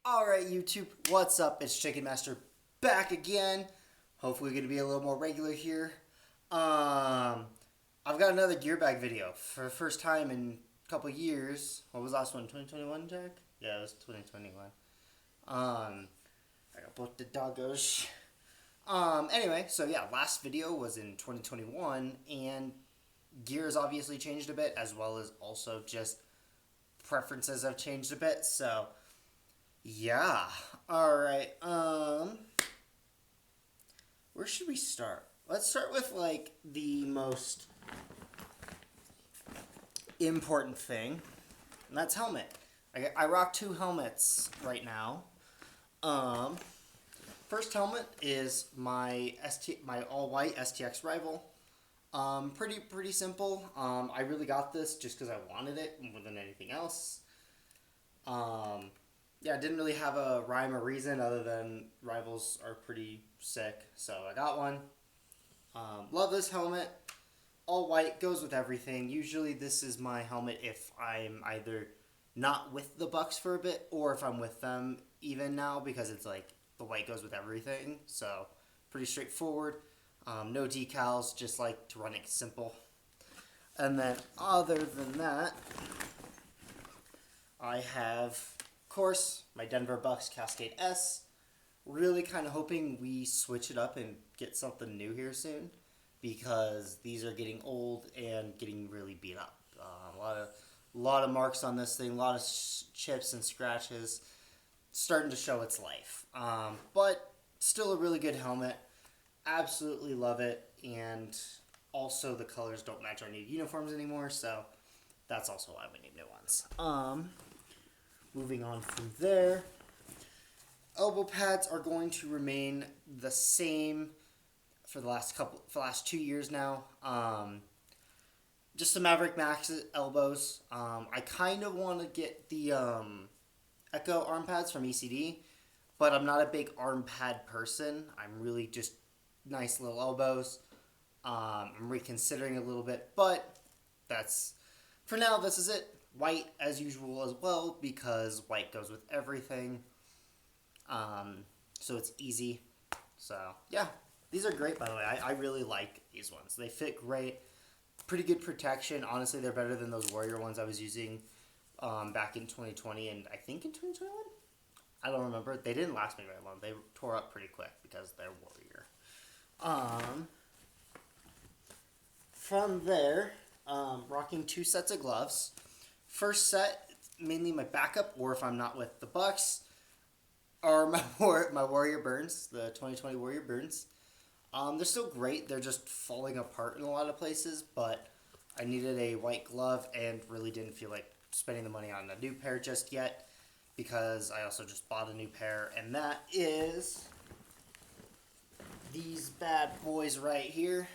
Alright, YouTube, what's up? It's Chicken Master back again. Hopefully, we're going to be a little more regular here. I've got another gear bag video for the first time in a couple years. What was the last one? 2021, Jack? Yeah, it was 2021. I got both the doggos. Anyway, so yeah, last video was in 2021, and gear has obviously changed a bit, as well as also just preferences have changed a bit, so yeah. Alright, where should we start? Let's start with, like, the most important thing, and that's helmet. I rock two helmets right now. First helmet is my all-white STX Rival. Pretty simple. I really got this just because I wanted it more than anything else. Yeah, didn't really have a rhyme or reason other than rivals are pretty sick, so I got one. Love this helmet. All white, goes with everything. Usually this is my helmet if I'm either not with the Bucks for a bit or if I'm with them even now, because it's like the white goes with everything, so pretty straightforward. No decals, just like to run it simple. And then other than that, I have, of course, my Denver Bucks Cascade S. Really kind of hoping we switch it up and get something new here soon, because these are getting old and getting really beat up. A lot of marks on this thing, a lot of chips and scratches, starting to show its life. But still a really good helmet. Absolutely love it, and also the colors don't match our new uniforms anymore, so that's also why we need new ones. Moving on from there, elbow pads are going to remain the same for the last 2 years now. Just the Maverick Max elbows. I kind of want to get the Echo arm pads from ECD, but I'm not a big arm pad person. I'm really just nice little elbows. I'm reconsidering a little bit, but for now, this is it. White as usual as well, because white goes with everything. So it's easy. So yeah, these are great, by the way. I really like these ones. They fit great. Pretty good protection. Honestly, they're better than those Warrior ones I was using back in 2020 and I think in 2021? I don't remember. They didn't last me very long. They tore up pretty quick because they're Warrior. From there, rocking 2 sets of gloves. First set, mainly my backup, or if I'm not with the Bucks, are my Warrior Burns, the 2020 Warrior Burns. They're still great. They're just falling apart in a lot of places, but I needed a white glove and really didn't feel like spending the money on a new pair just yet, because I also just bought a new pair, and that is these bad boys right here.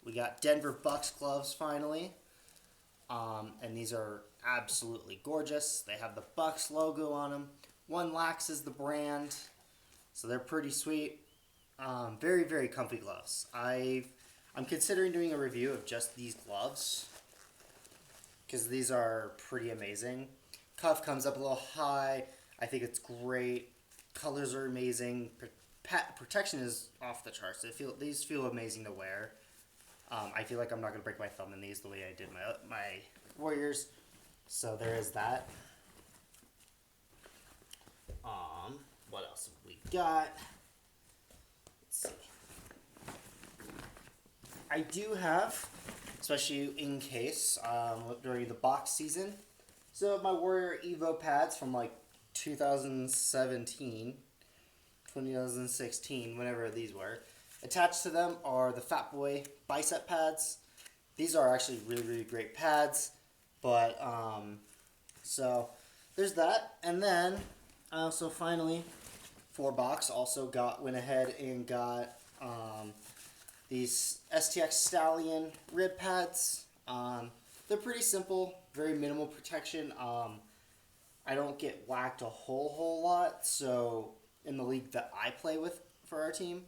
We got Denver Bucks gloves finally, and these are absolutely gorgeous. They have the Bucks logo on them. One Lax is the brand, so they're pretty sweet. Very, very comfy gloves. I'm considering doing a review of just these gloves, because these are pretty amazing. Cuff comes up a little high. I think it's great. Colors are amazing. Protection is off the charts. These feel amazing to wear. I feel like I'm not going to break my thumb in these the way I did my Warriors. So there is that. What else have we got? Let's see. I do have, especially in case, during the box season, so my Warrior Evo pads from like 2017, 2016, whenever these were. Attached to them are the Fat Boy bicep pads. These are actually really, really great pads. But, so there's that. And then I also finally, for box, also went ahead and got these STX Stallion rib pads. They're pretty simple, very minimal protection. I don't get whacked a whole lot, so in the league that I play with for our team.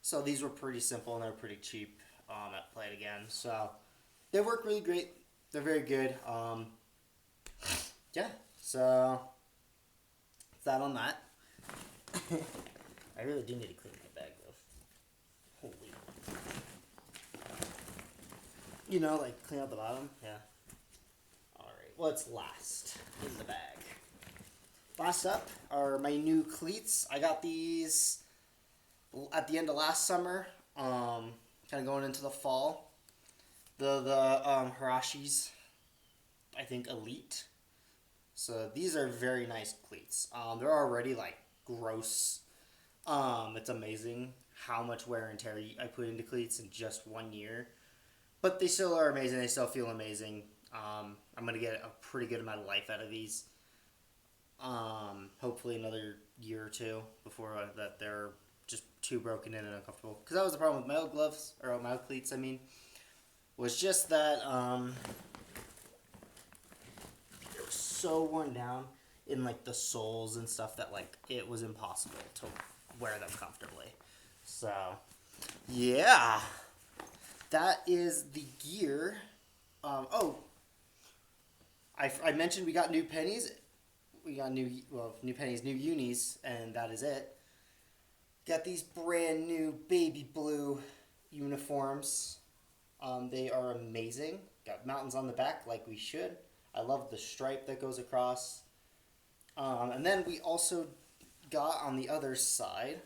So these were pretty simple and they're pretty cheap at Play It Again. So they work really great. They're very good. Yeah, so that on that. I really do need to clean my bag, though. Holy. You know, like, clean out the bottom? Yeah. Alright, what's last in the bag? Last up are my new cleats. I got these at the end of last summer, kind of going into the fall. The Hirashis, I think, Elite. So these are very nice cleats. They're already, like, gross. It's amazing how much wear and tear I put into cleats in just 1 year. But they still are amazing. They still feel amazing. I'm going to get a pretty good amount of life out of these. Hopefully another year or two before that they're just too broken in and uncomfortable. Because that was the problem with my old gloves, or my old cleats, I mean. Was just that they were so worn down in, like, the soles and stuff that, like, it was impossible to wear them comfortably. So, yeah. That is the gear. I mentioned we got new pennies. We got new pennies, new unis, and that is it. Got these brand new baby blue uniforms. They are amazing. Got mountains on the back like we should. I love the stripe that goes across. And then we also got on the other side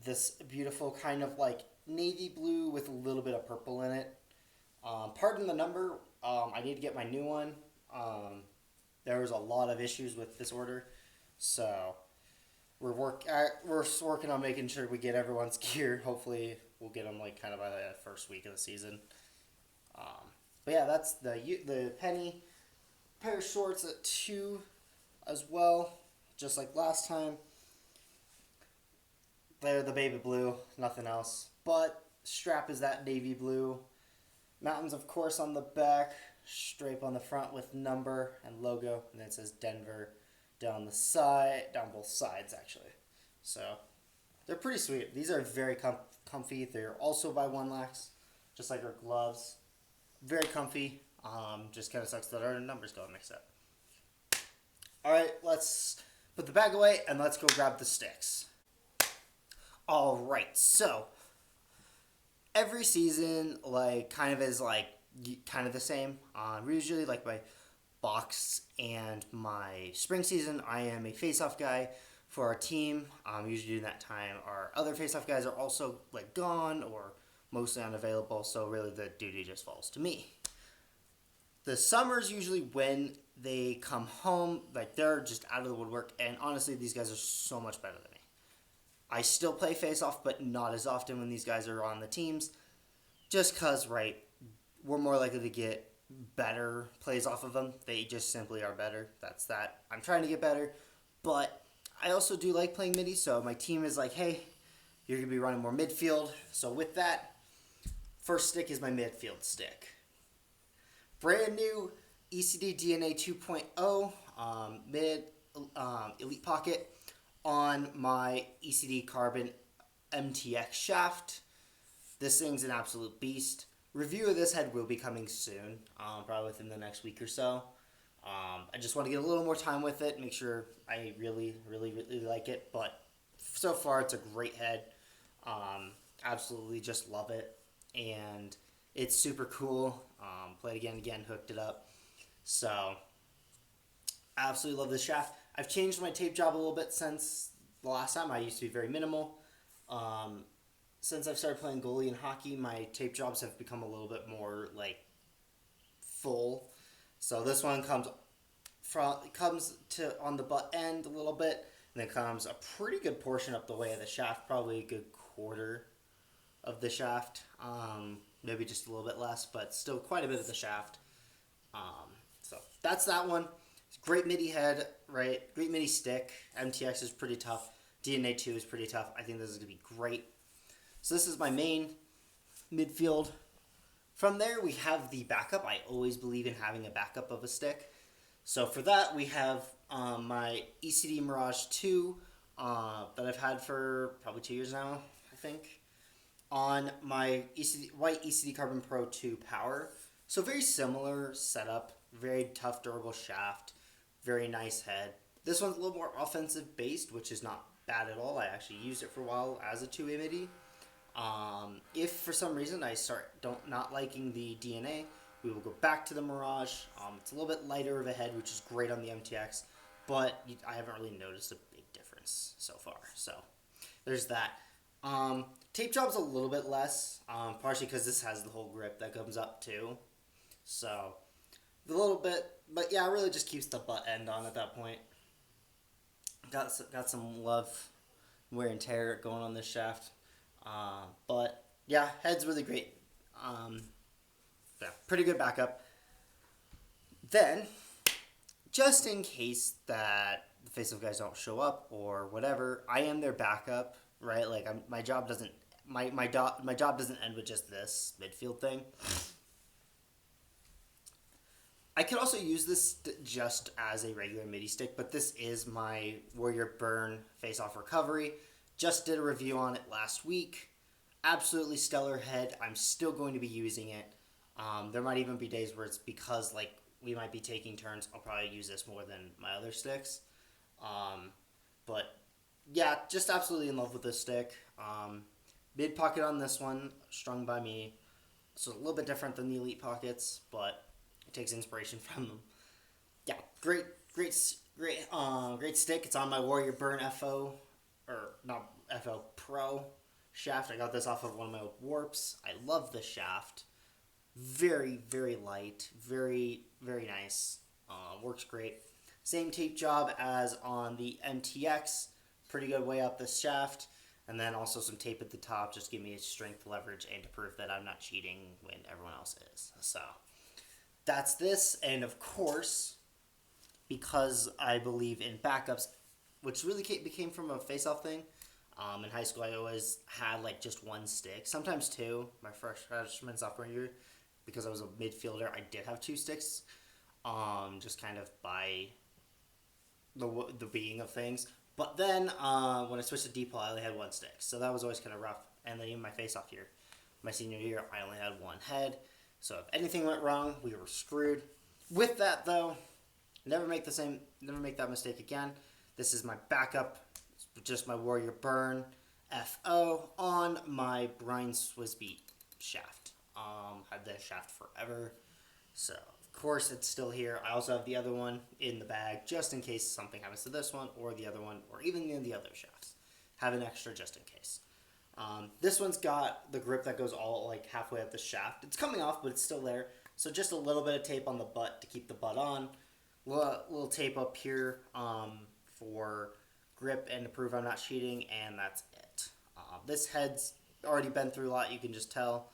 this beautiful kind of like navy blue with a little bit of purple in it. Pardon the number. I need to get my new one. There was a lot of issues with this order, so we're working on making sure we get everyone's gear. Hopefully, we'll get them like kind of by the first week of the season. But yeah, that's the penny pair of shorts at 2 as well, just like last time. They're the baby blue, nothing else. But strap is that navy blue. Mountains, of course, on the back. Stripe on the front with number and logo. And then it says Denver down both sides, actually. So, they're pretty sweet. These are very comfy. They're also by One Lax, just like our gloves. Very comfy. Just kind of sucks that our numbers got mixed up. Alright, let's put the bag away and let's go grab the sticks. Alright, so every season, like, kind of is, like, kind of the same. Usually, like, my box and my spring season, I am a face-off guy for our team. Usually during that time, our other face-off guys are also, like, gone or mostly unavailable, so really the duty just falls to me. The summer's usually when they come home, like, they're just out of the woodwork, and honestly, these guys are so much better than me. I still play face-off, but not as often when these guys are on the teams. Just because, right, we're more likely to get better plays off of them. They just simply are better. That's that. I'm trying to get better. But I also do like playing midi, so my team is like, hey, you're going to be running more midfield. So with that, first stick is my midfield stick. Brand new ECD DNA 2.0 mid elite pocket on my ECD Carbon MTX shaft. This thing's an absolute beast. Review of this head will be coming soon, probably within the next week or so. I just want to get a little more time with it, make sure I really, really, really like it. But so far, it's a great head. Absolutely just love it. And it's super cool. Played again, hooked it up. So, absolutely love this shaft. I've changed my tape job a little bit since the last time. I used to be very minimal. Since I've started playing goalie in hockey, my tape jobs have become a little bit more, like, full. So this one comes to on the butt end a little bit, and then comes a pretty good portion up the way of the shaft, probably a good quarter of the shaft. Maybe just a little bit less, but still quite a bit of the shaft. So that's that one. It's a great MIDI head, right? Great MIDI stick. MTX is pretty tough. DNA 2 is pretty tough. I think this is going to be great. So this is my main midfield. From there, we have the backup. I always believe in having a backup of a stick. So for that, we have my ECD Mirage 2 that I've had for probably 2 years now, I think, on my white ECD Carbon Pro 2 Power. So very similar setup, very tough, durable shaft, Very nice head. This one's a little more offensive based, which is not bad at all. I actually used it for a while as a two-way MIDI. If for some reason I start not liking the DNA, we will go back to the Mirage. It's a little bit lighter of a head, which is great on the MTX, but I haven't really noticed a big difference so far. So there's that. Tape job's a little bit less, partially because this has the whole grip that comes up too. So a little bit, but yeah, it really just keeps the butt end on at that point. Got some love, wear and tear going on this shaft. But yeah, head's really great. Yeah, pretty good backup. Then, just in case that the face-off guys don't show up or whatever, I am their backup, right? Like my job doesn't end with just this midfield thing. I could also use this just as a regular MIDI stick, but this is my Warrior Burn face-off recovery. Just did a review on it last week. Absolutely stellar head. I'm still going to be using it. There might even be days where it's because like we might be taking turns. I'll probably use this more than my other sticks. But yeah, just absolutely in love with this stick. Mid pocket on this one, strung by me. So a little bit different than the Elite pockets, but it takes inspiration from them. Yeah, great stick. It's on my Warrior Burn FO, or not FO Pro shaft. I got this off of one of my warps. I love this shaft. Very, very light. Very, very nice. Works great. Same tape job as on the MTX. Pretty good way up this shaft. And then also some tape at the top. Just give me a strength leverage and to prove that I'm not cheating when everyone else is. So that's this. And of course, because I believe in backups, which really became from a face-off thing. In high school, I always had like just one stick, sometimes two. My freshman, sophomore year, because I was a midfielder, I did have two sticks, just kind of by the being of things. But then when I switched to D-Pol, I only had one stick, so that was always kind of rough. And then even my face-off year, my senior year, I only had one head. So if anything went wrong, we were screwed. With that though, never make that mistake again. This is my backup. Just my Warrior Burn FO on my Brine Swissbeat shaft. Had that shaft forever. So, of course, it's still here. I also have the other one in the bag just in case something happens to this one or the other one or even in the other shafts. Have an extra just in case. This one's got the grip that goes all like halfway up the shaft. It's coming off, but it's still there. So just a little bit of tape on the butt to keep the butt on. Little tape up here for grip and to prove I'm not cheating, and that's it. This head's already been through a lot, you can just tell.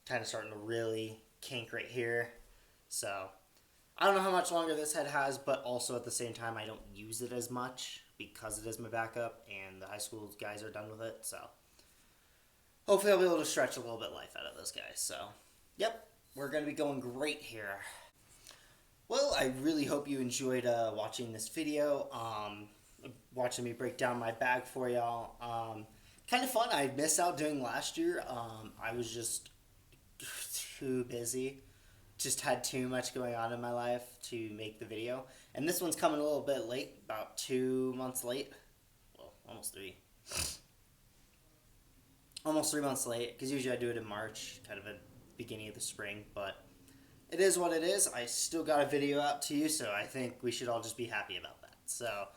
Kind of starting to really kink right here. So I don't know how much longer this head has, but also at the same time I don't use it as much because it is my backup and the high school guys are done with it. So hopefully I'll be able to stretch a little bit life out of those guys. So yep, we're going to be going great here. Well, I really hope you enjoyed watching this video, watching me break down my bag for y'all. Kind of fun. I missed out doing last year. I was just too busy. Just had too much going on in my life to make the video. And this one's coming a little bit late, about 2 months late. Well, almost 3. Almost 3 months late, because usually I do it in March, kind of at the beginning of the spring, but it is what it is. I still got a video out to you, so I think we should all just be happy about that. So,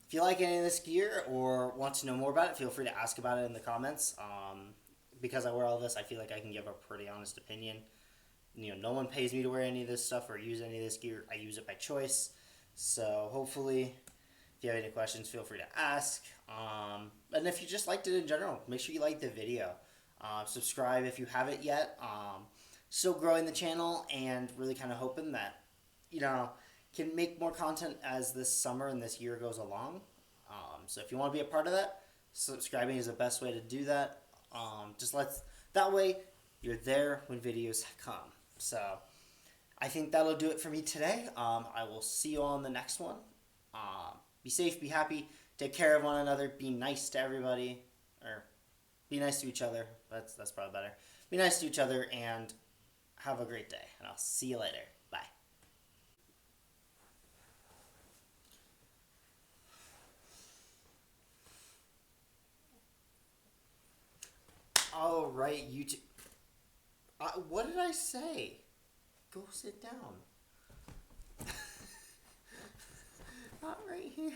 if you like any of this gear or want to know more about it, feel free to ask about it in the comments. Because I wear all this, I feel like I can give a pretty honest opinion. You know, no one pays me to wear any of this stuff or use any of this gear. I use it by choice. So, hopefully, if you have any questions, feel free to ask. And if you just liked it in general, make sure you like the video. Subscribe if you haven't yet. Still growing the channel and really kind of hoping that, can make more content as this summer and this year goes along. So if you want to be a part of that, subscribing is the best way to do that. That way you're there when videos come. So I think that'll do it for me today. I will see you all in the next one. Be safe, be happy, take care of one another, be nice to everybody, or be nice to each other. That's probably better. Be nice to each other and have a great day, and I'll see you later. Bye. right YouTube. What did I say? Go sit down. Not right here.